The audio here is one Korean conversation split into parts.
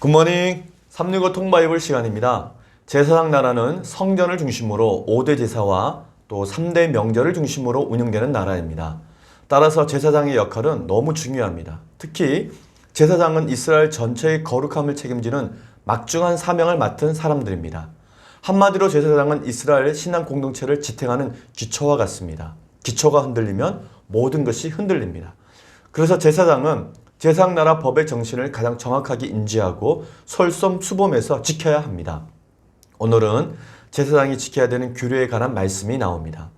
굿모닝 365 통바이블 시간입니다. 제사장 나라는 성전을 중심으로 5대 제사와 또 3대 명절을 중심으로 운영되는 나라입니다. 따라서 제사장의 역할은 너무 중요합니다. 특히 제사장은 이스라엘 전체의 거룩함을 책임지는 막중한 사명을 맡은 사람들입니다. 한마디로 제사장은 이스라엘 신앙 공동체를 지탱하는 기초와 같습니다. 기초가 흔들리면 모든 것이 흔들립니다. 그래서 제사장은 제사장나라 법의 정신을 가장 정확하게 인지하고 솔선수범해서 지켜야 합니다. 오늘은 제사장이 지켜야 되는 규례에 관한 말씀이 나옵니다.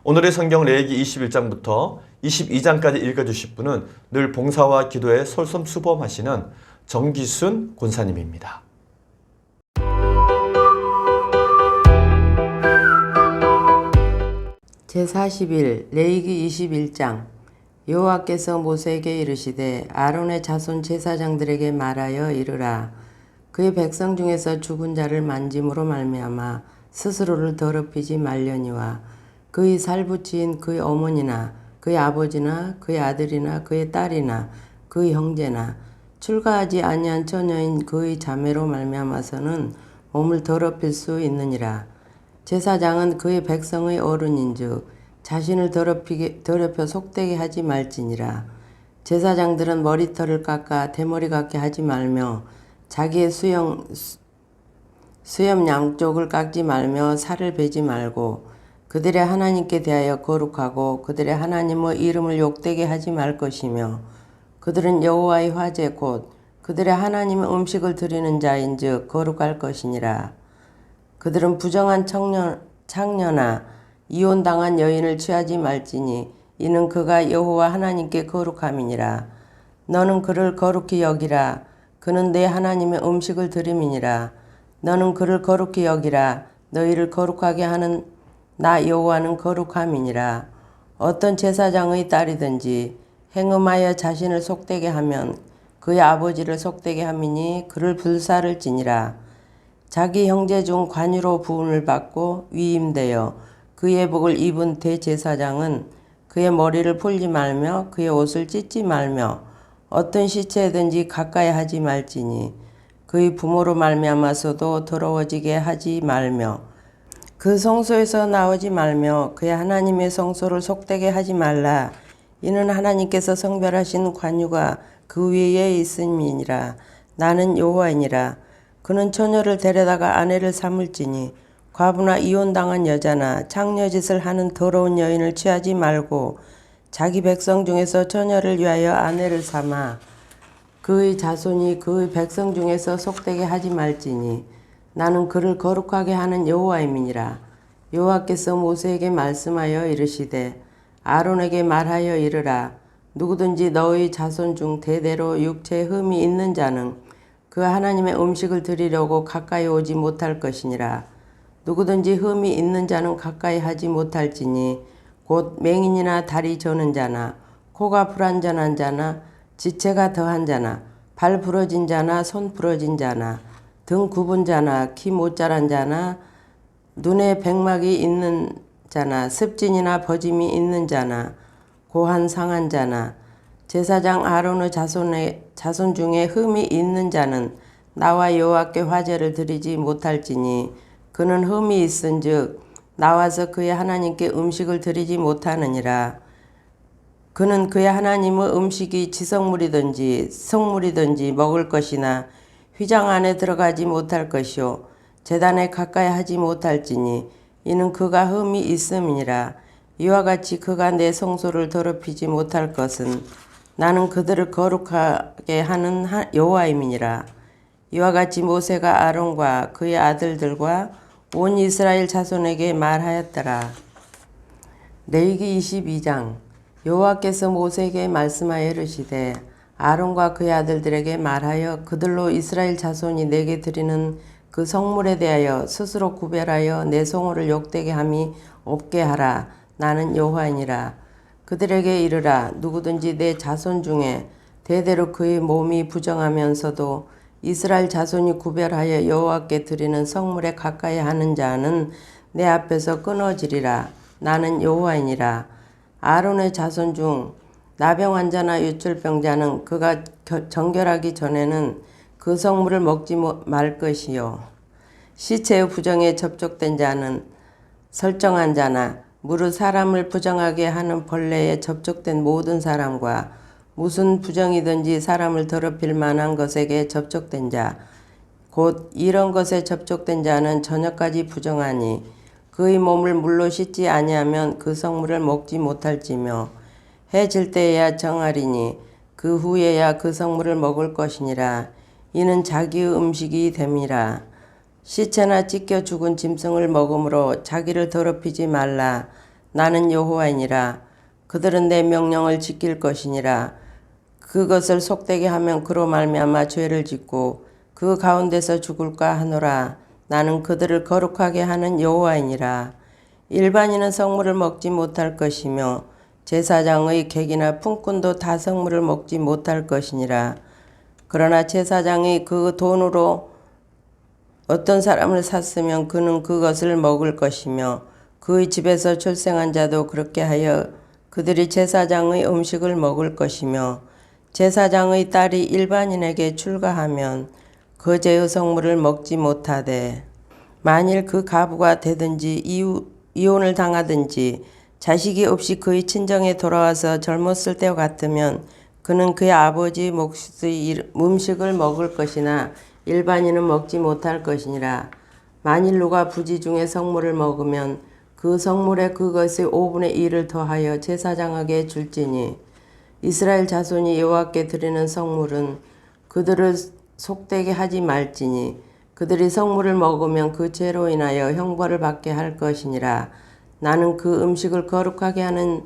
오늘의 성경 레위기 21장부터 22장까지 읽어주실 분은 늘 봉사와 기도에 솔선수범하시는 정기순 권사님입니다. 제40일 레위기 21장. 여호와께서 모세에게 이르시되 아론의 자손 제사장들에게 말하여 이르라. 그의 백성 중에서 죽은 자를 만짐으로 말미암아 스스로를 더럽히지 말려니와 그의 살부치인 그의 어머니나 그의 아버지나 그의 아들이나 그의 딸이나 그의 형제나 출가하지 아니한 처녀인 그의 자매로 말미암아서는 몸을 더럽힐 수 있느니라. 제사장은 그의 백성의 어른인즉 자신을 더럽혀 속되게 하지 말지니라. 제사장들은 머리털을 깎아 대머리 같게 하지 말며 자기의 수염 양쪽을 깎지 말며 살을 베지 말고 그들의 하나님께 대하여 거룩하고 그들의 하나님의 이름을 욕되게 하지 말 것이며 그들은 여호와의 화제 곧 그들의 하나님의 음식을 드리는 자인즉 거룩할 것이니라. 그들은 부정한 창녀나 이혼당한 여인을 취하지 말지니 이는 그가 여호와 하나님께 거룩함이니라. 너는 그를 거룩히 여기라. 그는 내 하나님의 음식을 드림이니라. 너는 그를 거룩히 여기라. 너희를 거룩하게 하는 나 여호와는 거룩함이니라. 어떤 제사장의 딸이든지 행음하여 자신을 속되게 하면 그의 아버지를 속되게 함이니 그를 불살을지니라. 자기 형제 중 관유로 부음을 받고 위임되어 그의 복을 입은 대제사장은 그의 머리를 풀지 말며 그의 옷을 찢지 말며 어떤 시체든지 가까이 하지 말지니 그의 부모로 말미암아서도 더러워지게 하지 말며 그 성소에서 나오지 말며 그의 하나님의 성소를 속되게 하지 말라. 이는 하나님께서 성별하신 관유가 그 위에 있음이니라. 나는 여호와이니라. 그는 처녀를 데려다가 아내를 삼을지니 과부나 이혼당한 여자나 창녀짓을 하는 더러운 여인을 취하지 말고 자기 백성 중에서 처녀를 위하여 아내를 삼아 그의 자손이 그의 백성 중에서 속되게 하지 말지니 나는 그를 거룩하게 하는 여호와임이니라. 여호와께서 모세에게 말씀하여 이르시되 아론에게 말하여 이르라. 누구든지 너의 자손 중 대대로 육체에 흠이 있는 자는 그 하나님의 음식을 드리려고 가까이 오지 못할 것이니라. 누구든지 흠이 있는 자는 가까이 하지 못할지니 곧 맹인이나 다리 저는 자나 코가 불완전한 자나 지체가 더한 자나 발 부러진 자나 손 부러진 자나 등 굽은 자나 키 못 자란 자나 눈에 백막이 있는 자나 습진이나 버짐이 있는 자나 고한 상한 자나 제사장 아론의 자손 중에 흠이 있는 자는 나와 여호와께 화제를 드리지 못할지니 그는 흠이 있은즉 나와서 그의 하나님께 음식을 드리지 못하느니라. 그는 그의 하나님의 음식이 지성물이든지 성물이든지 먹을 것이나 휘장 안에 들어가지 못할 것이요 제단에 가까이 하지 못할지니 이는 그가 흠이 있음이니라. 이와 같이 그가 내 성소를 더럽히지 못할 것은 나는 그들을 거룩하게 하는 여호와임이니라. 이와 같이 모세가 아론과 그의 아들들과 온 이스라엘 자손에게 말하였더라. 레위기 22장. 여호와께서 모세에게 말씀하여 이르시되 아론과 그의 아들들에게 말하여 그들로 이스라엘 자손이 내게 드리는 그 성물에 대하여 스스로 구별하여 내 성호를 욕되게 함이 없게 하라. 나는 여호와이니라. 그들에게 이르라. 누구든지 내 자손 중에 대대로 그의 몸이 부정하면서도 이스라엘 자손이 구별하여 여호와께 드리는 성물에 가까이 하는 자는 내 앞에서 끊어지리라. 나는 여호와이니라. 아론의 자손 중 나병 환자나 유출병자는 그가 정결하기 전에는 그 성물을 먹지 말 것이요. 시체의 부정에 접촉된 자는 설정한 자나 무릇 사람을 부정하게 하는 벌레에 접촉된 모든 사람과 무슨 부정이든지 사람을 더럽힐 만한 것에게 접촉된 자, 곧 이런 것에 접촉된 자는 저녁까지 부정하니 그의 몸을 물로 씻지 아니하면 그 성물을 먹지 못할지며 해 질 때에야 정하리니 그 후에야 그 성물을 먹을 것이니라. 이는 자기의 음식이 됨이라. 시체나 찢겨 죽은 짐승을 먹음으로 자기를 더럽히지 말라. 나는 여호와이니라. 그들은 내 명령을 지킬 것이니라. 그것을 속되게 하면 그로 말미암아 죄를 짓고 그 가운데서 죽을까 하노라. 나는 그들을 거룩하게 하는 여호와이니라. 일반인은 성물을 먹지 못할 것이며 제사장의 객이나 품꾼도 다 성물을 먹지 못할 것이니라. 그러나 제사장이 그 돈으로 어떤 사람을 샀으면 그는 그것을 먹을 것이며 그의 집에서 출생한 자도 그렇게 하여 그들이 제사장의 음식을 먹을 것이며 제사장의 딸이 일반인에게 출가하면 거제의 성물을 먹지 못하되 만일 그 가부가 되든지 이혼을 당하든지 자식이 없이 그의 친정에 돌아와서 젊었을 때와 같으면 그는 그의 아버지 몫의 음식을 먹을 것이나 일반인은 먹지 못할 것이니라. 만일 누가 부지 중에 성물을 먹으면 그 성물에 그것의 5분의 1을 더하여 제사장에게 줄지니 이스라엘 자손이 여호와께 드리는 성물은 그들을 속되게 하지 말지니 그들이 성물을 먹으면 그 죄로 인하여 형벌을 받게 할 것이니라. 나는 그 음식을 거룩하게 하는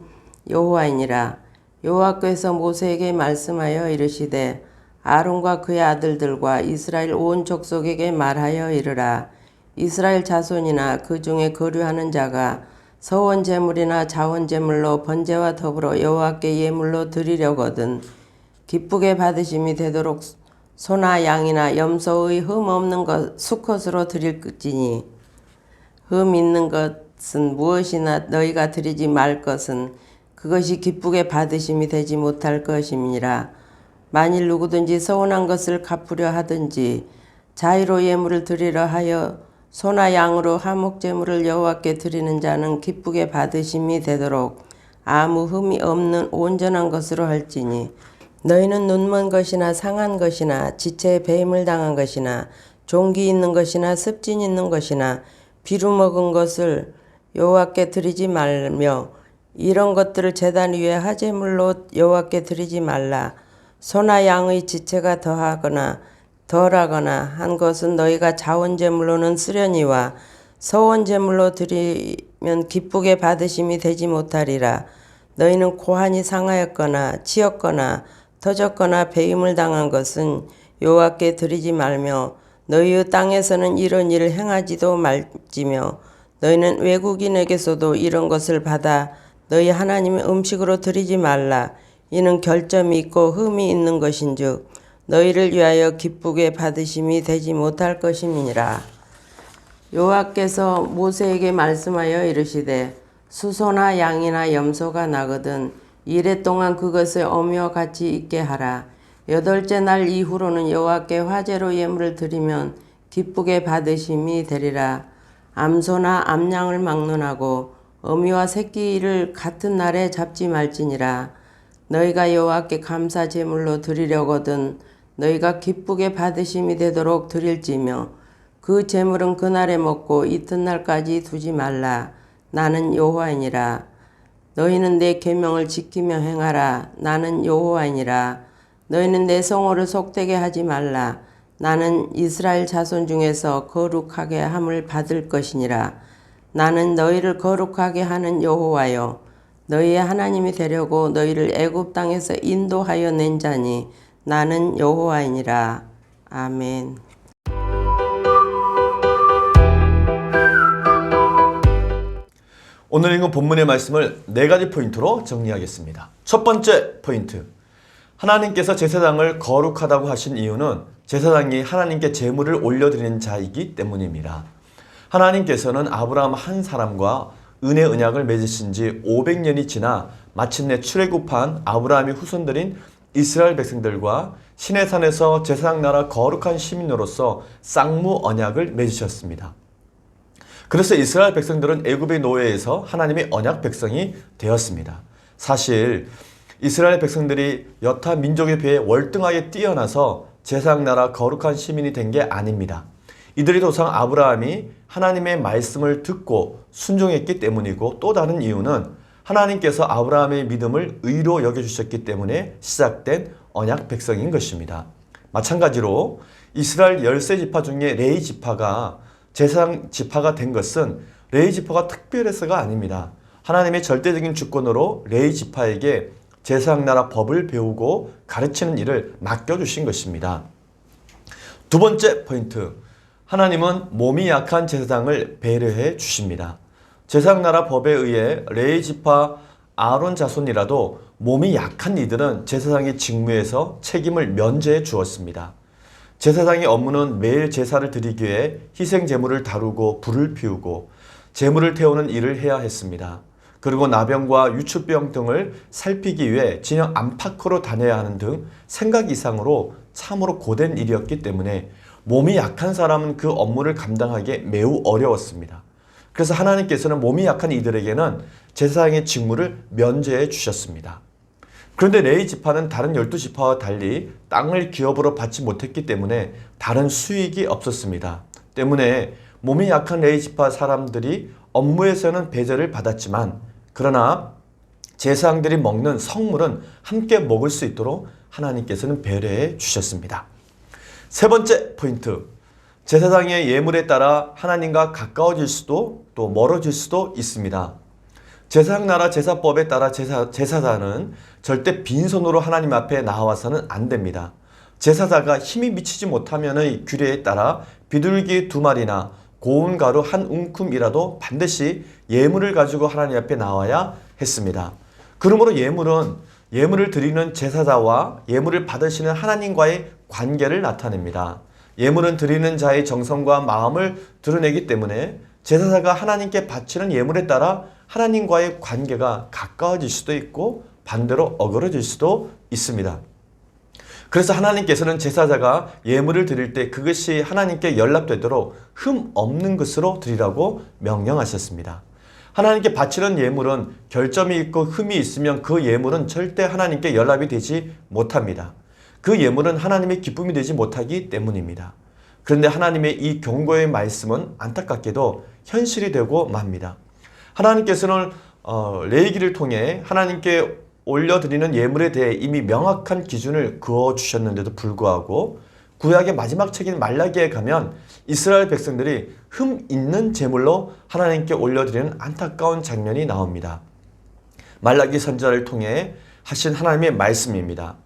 여호와이니라. 여호와께서 모세에게 말씀하여 이르시되 아론과 그의 아들들과 이스라엘 온 족속에게 말하여 이르라. 이스라엘 자손이나 그 중에 거류하는 자가 서원 제물이나 자원 제물로 번제와 더불어 여호와께 예물로 드리려거든 기쁘게 받으심이 되도록 소나 양이나 염소의 흠 없는 것 수컷으로 드릴지니 흠 있는 것은 무엇이나 너희가 드리지 말 것은 그것이 기쁘게 받으심이 되지 못할 것임이니라. 만일 누구든지 서운한 것을 갚으려 하든지 자의로 예물을 드리려 하여 소나 양으로 화목제물을 여호와께 드리는 자는 기쁘게 받으심이 되도록 아무 흠이 없는 온전한 것으로 할지니 너희는 눈먼 것이나 상한 것이나 지체에 배임을 당한 것이나 종기 있는 것이나 습진 있는 것이나 비루 먹은 것을 여호와께 드리지 말며 이런 것들을 제단 위에 화제물로 여호와께 드리지 말라. 소나 양의 지체가 더하거나 덜하거나 한 것은 너희가 자원제물로는 쓰려니와 서원제물로 드리면 기쁘게 받으심이 되지 못하리라. 너희는 고환이 상하였거나 치였거나 터졌거나 배임을 당한 것은 여호와께 드리지 말며 너희의 땅에서는 이런 일을 행하지도 말지며 너희는 외국인에게서도 이런 것을 받아 너희 하나님의 음식으로 드리지 말라. 이는 결점이 있고 흠이 있는 것인즉 너희를 위하여 기쁘게 받으심이 되지 못할 것임이니라. 여호와께서 모세에게 말씀하여 이르시되 수소나 양이나 염소가 나거든 이래 동안 그것을 어미와 같이 있게 하라. 8째 날 이후로는 여호와께 화제로 예물을 드리면 기쁘게 받으심이 되리라. 암소나 암양을 막론하고 어미와 새끼를 같은 날에 잡지 말지니라. 너희가 여호와께 감사 제물로 드리려거든 너희가 기쁘게 받으심이 되도록 드릴지며 그 제물은 그날에 먹고 이튿날까지 두지 말라. 나는 여호와이니라. 너희는 내 계명을 지키며 행하라. 나는 여호와이니라. 너희는 내 성호를 속되게 하지 말라. 나는 이스라엘 자손 중에서 거룩하게 함을 받을 것이니라. 나는 너희를 거룩하게 하는 여호와여 너희의 하나님이 되려고 너희를 애굽 땅에서 인도하여 낸 자니 나는 여호와이니라. 아멘. 오늘 읽은 본문의 말씀을 4가지 포인트로 정리하겠습니다. 첫 번째 포인트. 하나님께서 제사장을 거룩하다고 하신 이유는 제사장이 하나님께 제물을 올려드리는 자이기 때문입니다. 하나님께서는 아브라함 한 사람과 은혜 언약을 맺으신 지 500년이 지나 마침내 출애굽한 아브라함의 후손들인 이스라엘 백성들과 시내산에서 제사장 나라 거룩한 시민으로서 쌍무 언약을 맺으셨습니다. 그래서 이스라엘 백성들은 애굽의 노예에서 하나님의 언약 백성이 되었습니다. 사실 이스라엘 백성들이 여타 민족에 비해 월등하게 뛰어나서 제사장 나라 거룩한 시민이 된 게 아닙니다. 이들의 조상 아브라함이 하나님의 말씀을 듣고 순종했기 때문이고, 또 다른 이유는 하나님께서 아브라함의 믿음을 의로 여겨주셨기 때문에 시작된 언약 백성인 것입니다. 마찬가지로 이스라엘 13지파 중에 레위 지파가 제사장 지파가 된 것은 레위 지파가 특별해서가 아닙니다. 하나님의 절대적인 주권으로 레위 지파에게 제사장 나라 법을 배우고 가르치는 일을 맡겨주신 것입니다. 두 번째 포인트, 하나님은 몸이 약한 제사장을 배려해 주십니다. 제사장 나라 법에 의해 레위 지파 아론 자손이라도 몸이 약한 이들은 제사장의 직무에서 책임을 면제해 주었습니다. 제사장의 업무는 매일 제사를 드리기 위해 희생 제물을 다루고 불을 피우고 제물을 태우는 일을 해야 했습니다. 그리고 나병과 유추병 등을 살피기 위해 진영 안팎으로 다녀야 하는 등 생각 이상으로 참으로 고된 일이었기 때문에 몸이 약한 사람은 그 업무를 감당하기 매우 어려웠습니다. 그래서 하나님께서는 몸이 약한 이들에게는 제사장의 직무를 면제해 주셨습니다. 그런데 레위 지파는 다른 12지파와 달리 땅을 기업으로 받지 못했기 때문에 다른 수익이 없었습니다. 때문에 몸이 약한 레위 지파 사람들이 업무에서는 배제를 받았지만, 그러나 제사장들이 먹는 성물은 함께 먹을 수 있도록 하나님께서는 배려해 주셨습니다. 세 번째 포인트, 제사장의 예물에 따라 하나님과 가까워질 수도 또 멀어질 수도 있습니다. 제사장 나라 제사법에 따라 제사자는 절대 빈손으로 하나님 앞에 나와서는 안 됩니다. 제사자가 힘이 미치지 못하면의 규례에 따라 비둘기 2마리나 고운 가루 1움큼이라도 반드시 예물을 가지고 하나님 앞에 나와야 했습니다. 그러므로 예물을 드리는 제사자와 예물을 받으시는 하나님과의 관계를 나타냅니다. 예물은 드리는 자의 정성과 마음을 드러내기 때문에 제사자가 하나님께 바치는 예물에 따라 하나님과의 관계가 가까워질 수도 있고 반대로 어그러질 수도 있습니다. 그래서 하나님께서는 제사자가 예물을 드릴 때 그것이 하나님께 연락되도록 흠 없는 것으로 드리라고 명령하셨습니다. 하나님께 바치는 예물은 결점이 있고 흠이 있으면 그 예물은 절대 하나님께 연락이 되지 못합니다. 그 예물은 하나님의 기쁨이 되지 못하기 때문입니다. 그런데 하나님의 이 경고의 말씀은 안타깝게도 현실이 되고 맙니다. 하나님께서는 레위기를 통해 하나님께 올려드리는 예물에 대해 이미 명확한 기준을 그어주셨는데도 불구하고 구약의 마지막 책인 말라기에 가면 이스라엘 백성들이 흠 있는 제물로 하나님께 올려드리는 안타까운 장면이 나옵니다. 말라기 선지자를 통해 하신 하나님의 말씀입니다.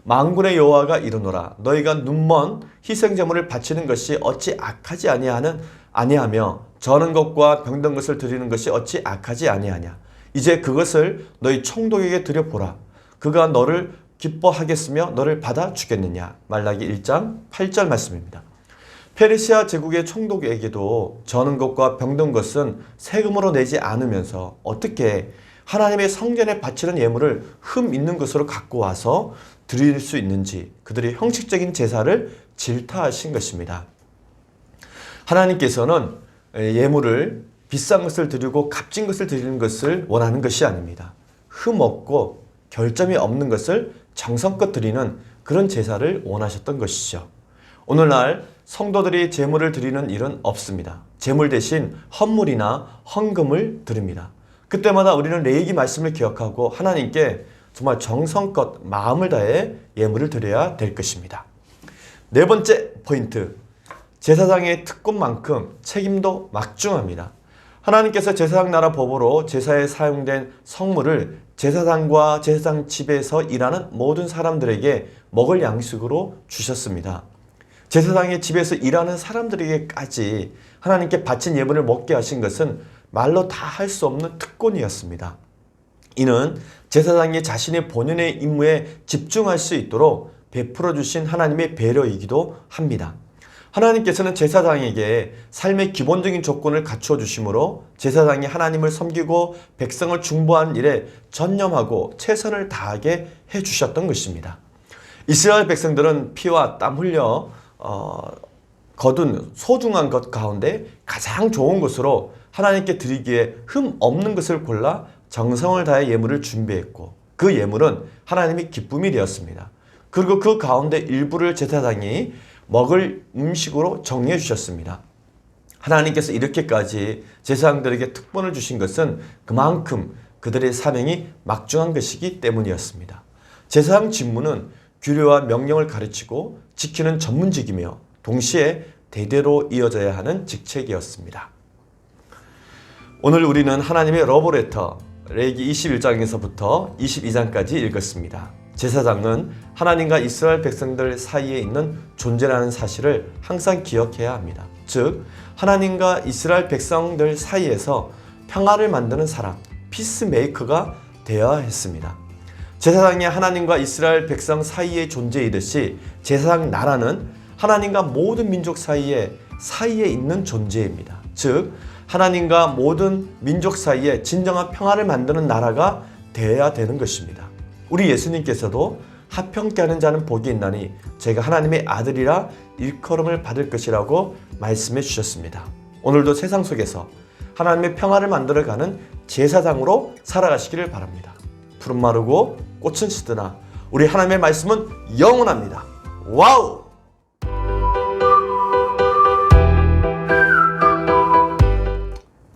만군의 여호와가 이르노라, 너희가 눈먼 희생 제물을 바치는 것이 어찌 악하지 아니하며 저는 것과 병든 것을 드리는 것이 어찌 악하지 아니하냐. 이제 그것을 너희 총독에게 드려보라. 그가 너를 기뻐하겠으며 너를 받아주겠느냐. 말라기 1장 8절 말씀입니다. 페르시아 제국의 총독에게도 저는 것과 병든 것은 세금으로 내지 않으면서 어떻게 하나님의 성전에 바치는 예물을 흠 있는 것으로 갖고 와서 드릴 수 있는지 그들의 형식적인 제사를 질타하신 것입니다. 하나님께서는 예물을 비싼 것을 드리고 값진 것을 드리는 것을 원하는 것이 아닙니다. 흠 없고 결점이 없는 것을 정성껏 드리는 그런 제사를 원하셨던 것이죠. 오늘날 성도들이 제물을 드리는 일은 없습니다. 제물 대신 헌물이나 헌금을 드립니다. 그때마다 우리는 레위기 말씀을 기억하고 하나님께 정말 정성껏 마음을 다해 예물을 드려야 될 것입니다. 네 번째 포인트, 제사장의 특권만큼 책임도 막중합니다. 하나님께서 제사장 나라 법으로 제사에 사용된 성물을 제사장과 제사장 집에서 일하는 모든 사람들에게 먹을 양식으로 주셨습니다. 제사장의 집에서 일하는 사람들에게까지 하나님께 바친 예물을 먹게 하신 것은 말로 다 할 수 없는 특권이었습니다. 이는 제사장이 자신의 본연의 임무에 집중할 수 있도록 베풀어 주신 하나님의 배려이기도 합니다. 하나님께서는 제사장에게 삶의 기본적인 조건을 갖추어 주심으로 제사장이 하나님을 섬기고 백성을 중보하는 일에 전념하고 최선을 다하게 해 주셨던 것입니다. 이스라엘 백성들은 피와 땀 흘려 거둔 소중한 것 가운데 가장 좋은 것으로 하나님께 드리기에 흠 없는 것을 골라 정성을 다해 예물을 준비했고 그 예물은 하나님의 기쁨이 되었습니다. 그리고 그 가운데 일부를 제사장이 먹을 음식으로 정해 주셨습니다. 하나님께서 이렇게까지 제사장들에게 특권을 주신 것은 그만큼 그들의 사명이 막중한 것이기 때문이었습니다. 제사장 직무는 규례와 명령을 가르치고 지키는 전문직이며 동시에 대대로 이어져야 하는 직책이었습니다. 오늘 우리는 하나님의 러브레터 레위기 21장에서부터 22장까지 읽었습니다. 제사장은 하나님과 이스라엘 백성들 사이에 있는 존재라는 사실을 항상 기억해야 합니다. 즉 하나님과 이스라엘 백성들 사이에서 평화를 만드는 사람, 피스메이커가 되어야 했습니다. 제사장이 하나님과 이스라엘 백성 사이의 존재이듯이 제사장 나라는 하나님과 모든 민족 사이에 있는 존재입니다. 즉 하나님과 모든 민족 사이에 진정한 평화를 만드는 나라가 되어야 되는 것입니다. 우리 예수님께서도 합평케 하는 자는 복이 있나니 제가 하나님의 아들이라 일컬음을 받을 것이라고 말씀해 주셨습니다. 오늘도 세상 속에서 하나님의 평화를 만들어가는 제사장으로 살아가시기를 바랍니다. 푸른 마르고 꽃은 시드나 우리 하나님의 말씀은 영원합니다. 와우!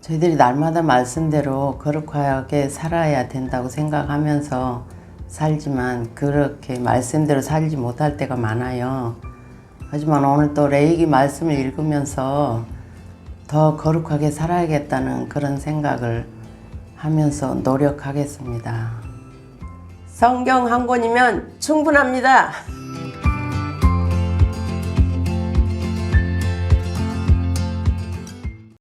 저희들이 날마다 말씀대로 거룩하게 살아야 된다고 생각하면서 살지만 그렇게 말씀대로 살지 못할 때가 많아요. 하지만 오늘 또 레위기 말씀을 읽으면서 더 거룩하게 살아야겠다는 그런 생각을 하면서 노력하겠습니다. 성경 한 권이면 충분합니다.